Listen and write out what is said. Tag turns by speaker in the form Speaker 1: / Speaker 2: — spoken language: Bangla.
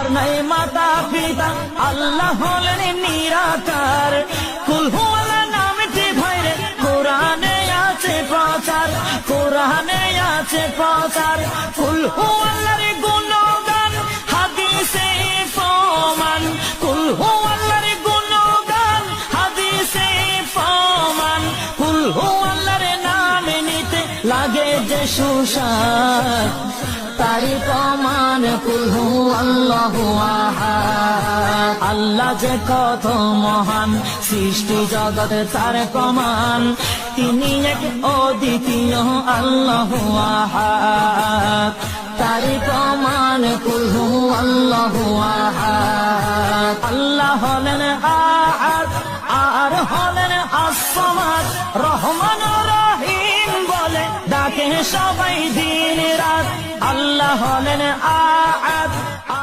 Speaker 1: যার নাই মাতা পিতা আল্লাহ হলেন নিরাকার। কুল হু আল্লাহ নামটি ভাইরে কোরআনে আছে প্রচার, কোরআনে আছে প্রচার। কুল হু আল্লাহর গুণগান হাদিসে প্রমাণ, কুল হু আল্লাহর গুণগান হাদিসে প্রমাণ। কুল হু আল্লাহর নাম নিতে লাগে যে সুসাদ, তারি প্রমাণ কুল হু আল্লাহু আহাদ। আল্লাহ যে কত মহান, সৃষ্টি জগৎ তার প্রমাণ। তিনি এক অদ্বিতীয় আল্লাহু আহাদ, তারি প্রমাণ কুল হু আল্লাহু আহাদ। আল্লাহ হলেন আহাদ, আর হলেন as-সামাদ। রহমান রহিম বলে ডাকে সবাই দিন রাত। আল্লাহ হলেন